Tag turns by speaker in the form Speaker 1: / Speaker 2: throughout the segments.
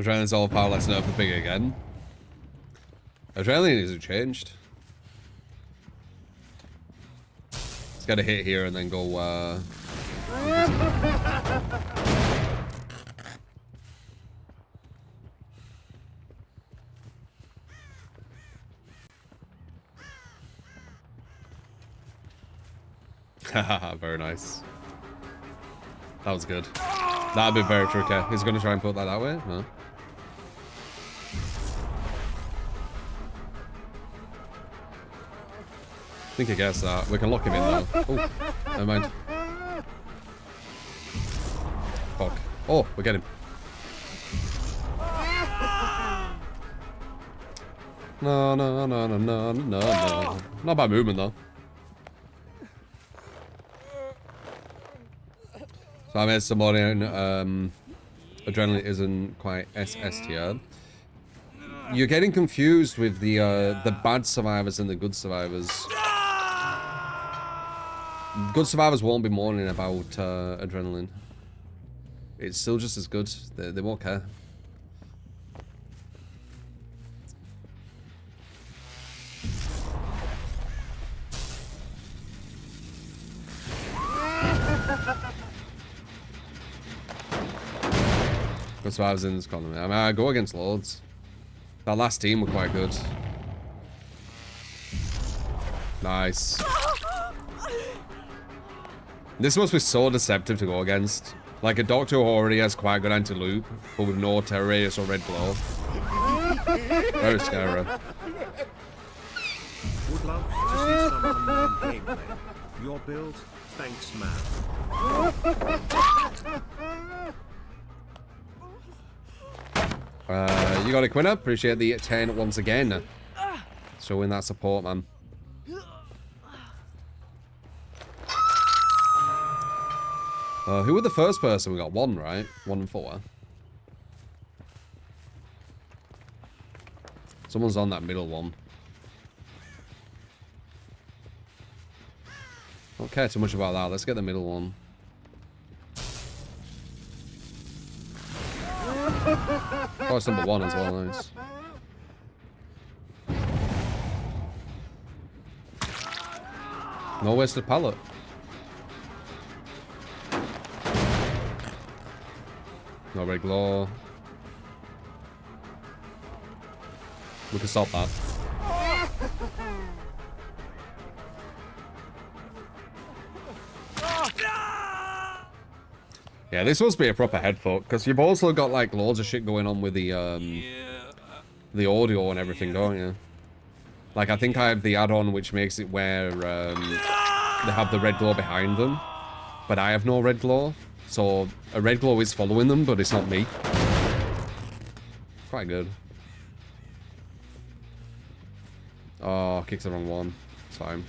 Speaker 1: Adrenaline's all power, let's nerf the pig again. Adrenaline isn't changed. It's got to hit here and then go, Haha, very nice. That was good. That'd be very tricky. He's going to try and put that way? No. I think he gets that. We can lock him in though. Oh, never mind. Fuck. Oh, we get him. No, no, no, no, no, no, no. Not bad movement though. So I made some more in, Adrenaline isn't quite SS tier. You're getting confused with the bad survivors and the good survivors. Good survivors won't be moaning about Adrenaline. It's still just as good. They won't care. Good survivors in this column. I mean, I go against Lords. That last team were quite good. Nice. This must be so deceptive to go against. Like a Doctor who already has quite good anti-loop, but with no Terror Radius or Red Glow. Very scary.
Speaker 2: Would love to see some unknown gameplay. Your build, thanks man.
Speaker 1: You got it, Quinna. Appreciate the 10 once again. Showing that support, man. Who were the first person? We got 1, right? 1 and 4. Someone's on that middle one. Don't care too much about that. Let's get the middle one. Oh, it's number 1 as well. Nice. No wasted pallet. No Red Glow. We can stop that. Yeah, this must be a proper head fuck, because you've also got like loads of shit going on with the audio and everything, don't you? Like I think I have the add-on which makes it where they have the Red Glow behind them, but I have no Red Glow. So, a Red Glow is following them, but it's not me. Quite good. Oh, kicks the wrong one. It's fine.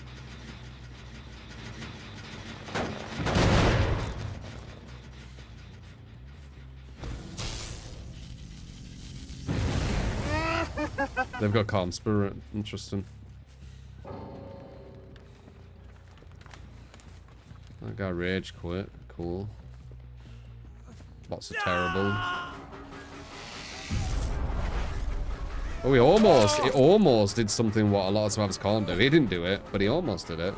Speaker 1: They've got Calm Spirit. Interesting. That guy Rage quit. Cool. Lots of terrible. Oh, he almost did something what a lot of survivors can't do. He didn't do it, but he almost did it.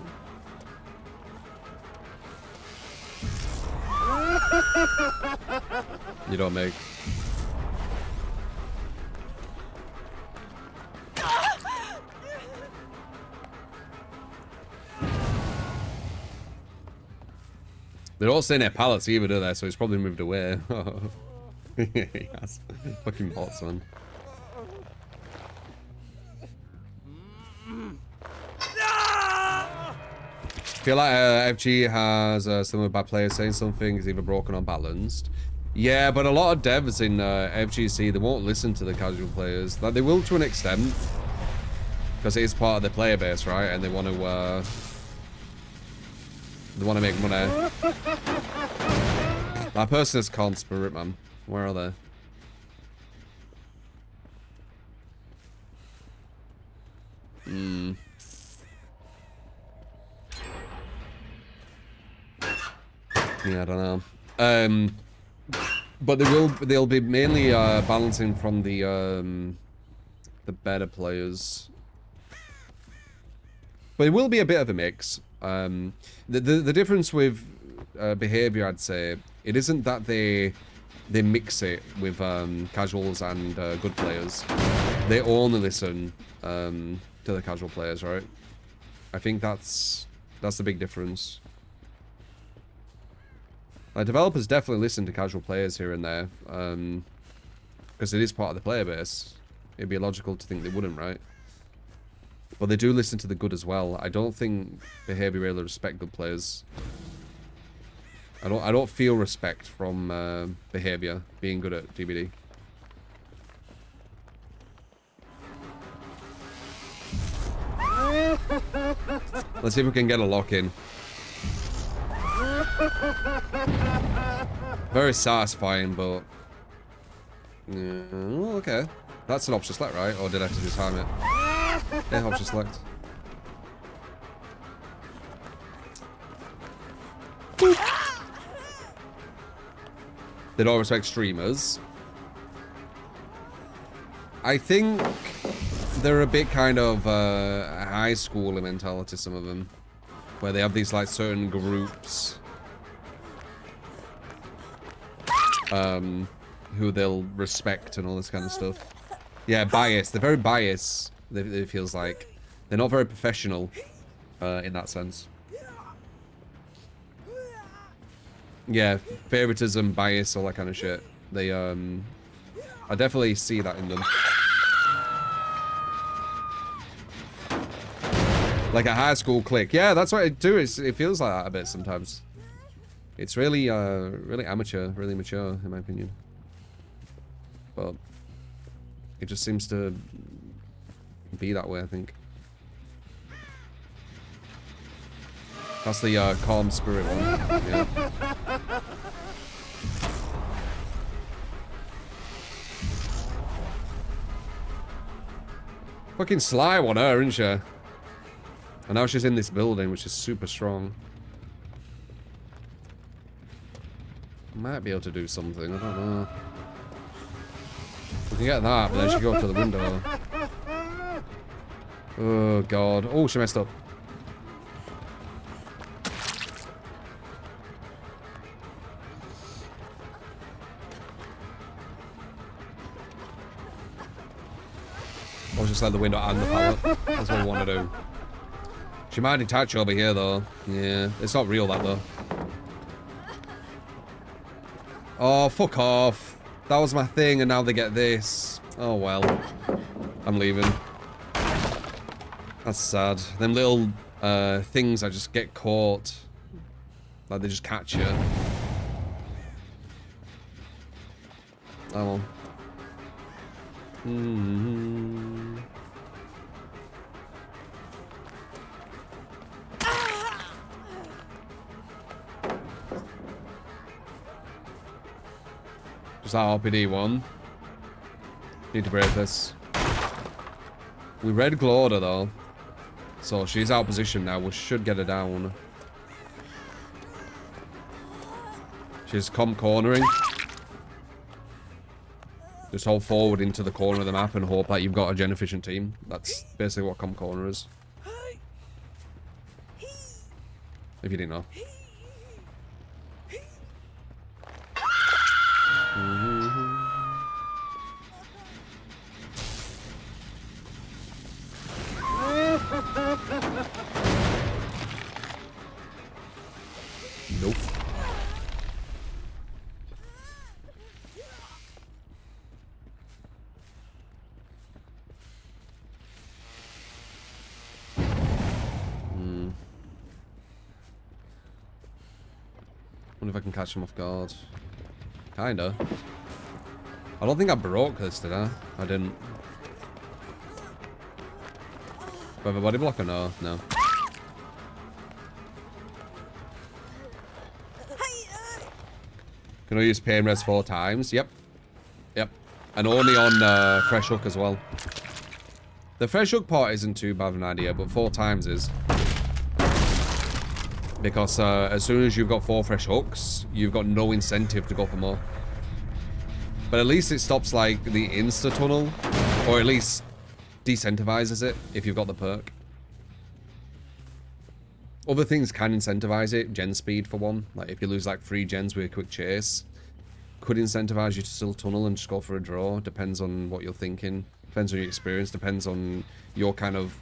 Speaker 1: You don't make. They're all staying at pallets either, do they? So he's probably moved away. Yes. Fucking bots, man. I feel like FG has some of the bad players saying something is either broken or balanced. Yeah, but a lot of devs in FGC, they won't listen to the casual players. Like, they will to an extent. Because it is part of their player base, right? And they want to... They want to make money. That person is Calm Spirit, man. Where are they? Yeah, I don't know. But they'll be mainly balancing from the better players. But it will be a bit of a mix. The difference with behavior, I'd say, it isn't that they mix it with casuals and good players. They only listen to the casual players, right? I think that's the big difference. Developers definitely listen to casual players here and there, because it is part of the player base. It'd be logical to think they wouldn't, right? But they do listen to the good as well. I don't think behavior really respect good players. I don't feel respect from behavior being good at DBD. Let's see if we can get a lock in. Very satisfying, but okay. That's an option select, right? Or did I have to just time it? Yeah, option select. They don't respect streamers. I think they're a bit kind of high school mentality, some of them, where they have these like certain groups who they'll respect and all this kind of stuff. Yeah, biased. They're very biased. It feels like they're not very professional in that sense. Yeah, favoritism, bias, all that kind of shit. They I definitely see that in them. Like a high school clique. Yeah, that's what I do. It feels like that a bit sometimes. It's really really amateur, really mature in my opinion. But it just seems to be that way, I think. That's the calm spirit one. Yeah. Fucking sly on her, isn't she? And now she's in this building, which is super strong. Might be able to do something, I don't know. We can get that, but then she go up to the window. Oh god. Oh, she messed up. I'll just let the window and the pallet. That's what I want to do. She might detach over here though. Yeah, it's not real that though. Oh, fuck off. That was my thing and now they get this. Oh well. I'm leaving. That's sad. Them little things that just get caught. Like they just catch you. Oh well. Just that RPD one. Need to break this. We read Glauda though. So she's out of position now. We should get her down. She's cornering. Just hold forward into the corner of the map and hope that you've got a gen efficient team. That's basically what corner is. If you didn't know. Nope. Wonder if I can catch him off guard. Kinda. I don't think I broke this, did I? I didn't. Do I have a body block or no? No. Can I use pain res 4 times? Yep. Yep. And only on fresh hook as well. The fresh hook part isn't too bad of an idea, but 4 times is. Because as soon as you've got 4 fresh hooks, you've got no incentive to go for more. But at least it stops like the insta tunnel, or at least decentivizes it if you've got the perk. Other things can incentivize it. Gen speed for one. Like if you lose like 3 gens with a quick chase, could incentivize you to still tunnel and just go for a draw. Depends on what you're thinking. Depends on your experience. Depends on your kind of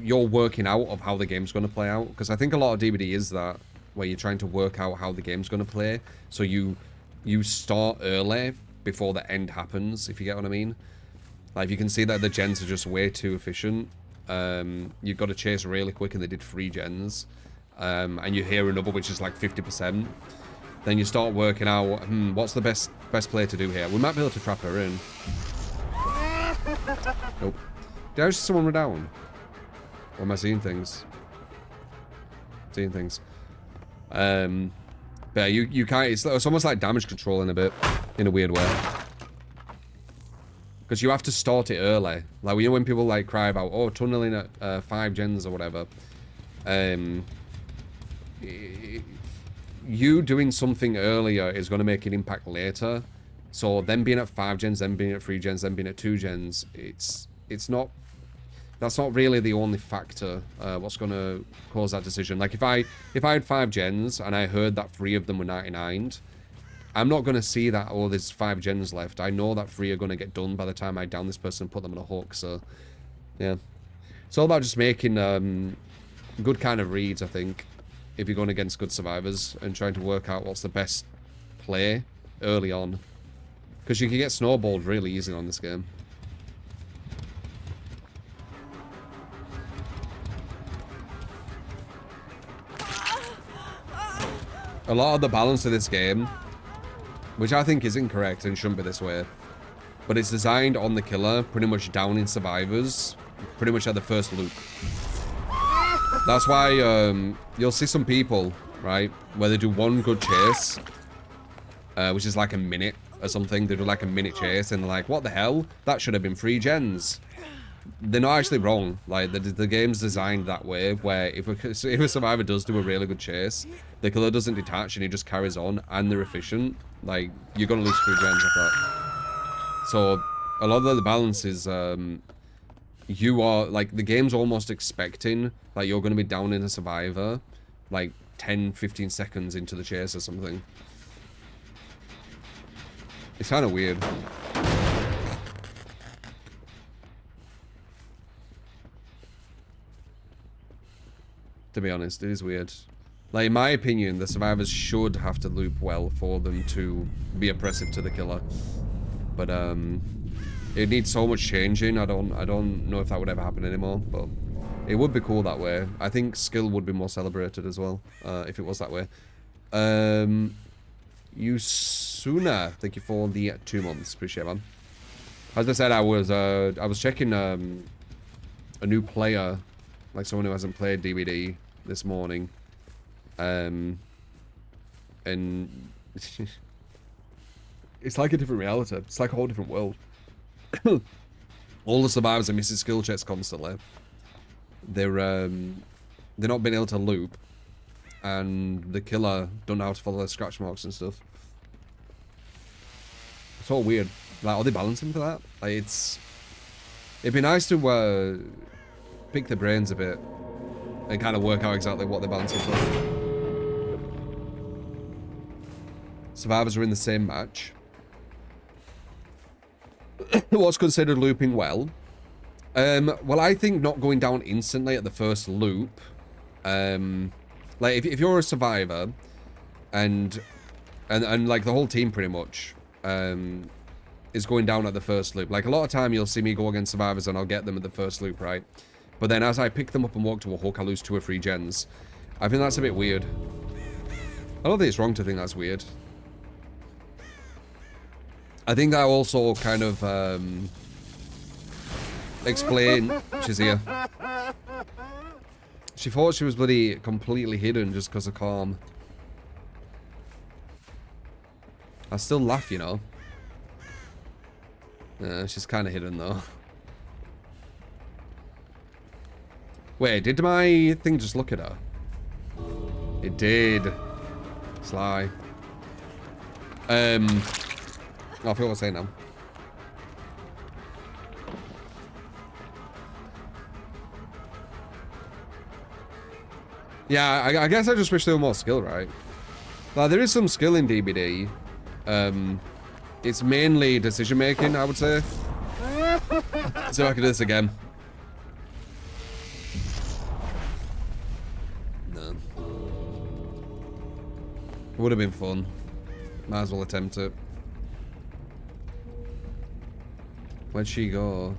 Speaker 1: your working out of how the game's going to play out. Because I think a lot of DBD is that, where you're trying to work out how the game's going to play. So you start early before the end happens, if you get what I mean. Like you can see that the gens are just way too efficient. You've got to chase really quick, and they did 3 gens. And you hear another which is like 50%. Then you start working out, what's the best play to do here? We might be able to trap her in. Nope. Did I just see someone run down? Or am I seeing things? Seeing things. But yeah, you can't, it's almost like damage control in a bit, in a weird way. Because you have to start it early. Like, you know when people like cry about, oh, tunneling at 5 gens or whatever. You doing something earlier is going to make an impact later. So them being at 5 gens, them being at 3 gens, them being at 2 gens, it's not, that's not really the only factor what's going to cause that decision. Like if I had 5 gens and I heard that 3 of them were 99'd, I'm not going to see that, oh, there's 5 gens left. I know that 3 are going to get done by the time I down this person and put them on a hook. So yeah, it's all about just making good kind of reads, I think, if you're going against good survivors, and trying to work out what's the best play early on. Because you can get snowballed really easily on this game. A lot of the balance of this game, which I think is incorrect and shouldn't be this way, but it's designed on the killer pretty much downing survivors pretty much at the first loop. That's why you'll see some people, right, where they do one good chase, which is like a minute or something. They do like a minute chase and they're like, what the hell? That should have been 3 gens. They're not actually wrong. Like, the game's designed that way, where if a survivor does do a really good chase, the killer doesn't detach and he just carries on, and they're efficient, like, you're gonna lose 3 gens like that. So a lot of the balance is you are, like, the game's almost expecting like you're gonna be down in a survivor like 10-15 seconds into the chase or something. It's kind of weird. To be honest, it is weird. Like, in my opinion, the survivors should have to loop well for them to be oppressive to the killer. But it needs so much changing. I don't know if that would ever happen anymore, but it would be cool that way. I think skill would be more celebrated as well, if it was that way. Yusuna, thank you for the 2 months. Appreciate it, man. As I said, I was checking a new player, like someone who hasn't played DBD, this morning, and it's like a different reality. It's like a whole different world. All the survivors are missing skill checks constantly. They're not being able to loop, and the killer don't know how to follow their scratch marks and stuff. It's all weird. Like, are they balancing for that? Like, it'd be nice to pick their brains a bit and kind of work out exactly what they're balancing for. Survivors are in the same match. What's considered looping well? Well, I think not going down instantly at the first loop. Like, if you're a survivor, and like the whole team pretty much is going down at the first loop. Like, a lot of time you'll see me go against survivors and I'll get them at the first loop, right? But then as I pick them up and walk to a hook, I lose 2 or 3 gens. I think that's a bit weird. I don't think it's wrong to think that's weird. I think that also kind of explain. She's here. She thought she was bloody completely hidden just because of Calm. I still laugh, you know. Yeah, she's kind of hidden though. Wait, did my thing just look at her? It did. Sly. I feel what I'm saying now. Yeah, I guess I just wish there were more skill, right? Like, there is some skill in DBD. It's mainly decision making, I would say. See if I can do this again. No. It would have been fun. Might as well attempt it. Where'd she go?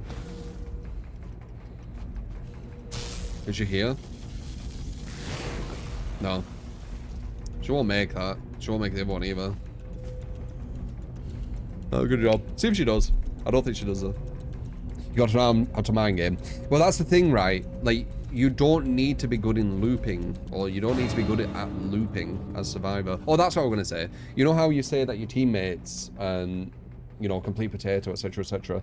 Speaker 1: Is she here? No. She won't make that. She won't make the other one either. Oh, good job. See if she does. I don't think she does though. You got to know how to mind game. Well, that's the thing, right? Like, you don't need to be good in looping, or you don't need to be good at looping as Survivor. Oh, that's what I'm going to say. You know how you say that your teammates, you know, complete potato, etc., etc.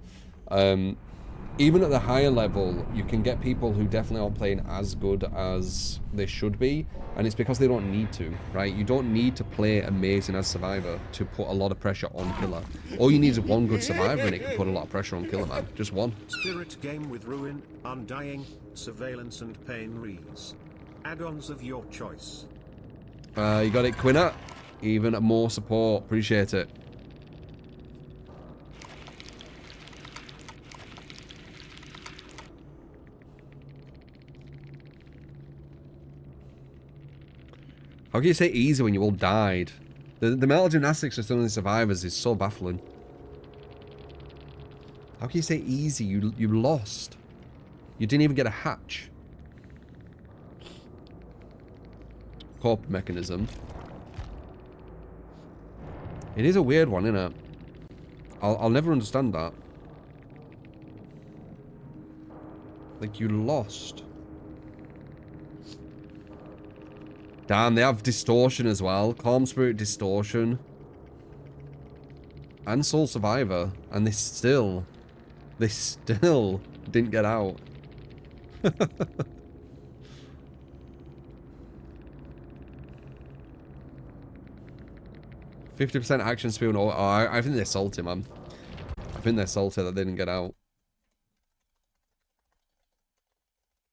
Speaker 1: Even at the higher level, you can get people who definitely aren't playing as good as they should be, and it's because they don't need to, right? You don't need to play amazing as Survivor to put a lot of pressure on Killer. All you need is one good Survivor and it can put a lot of pressure on Killer, man. Just one.
Speaker 2: Spirit game with Ruin, Undying, Surveillance and Pain Rees. Add-ons of your choice.
Speaker 1: You got it, Quinna. Even more support. Appreciate it. How can you say easy when you all died? The mental gymnastics of some of the survivors is so baffling. How can you say easy? You lost. You didn't even get a hatch. Corp mechanism. It is a weird one, isn't it? I'll never understand that. Like, you lost. Damn, they have distortion as well. Calm Spirit distortion. And Soul Survivor. And they still didn't get out. 50% action spoon. Oh, I think they're salty, man. I think they're salty that they didn't get out.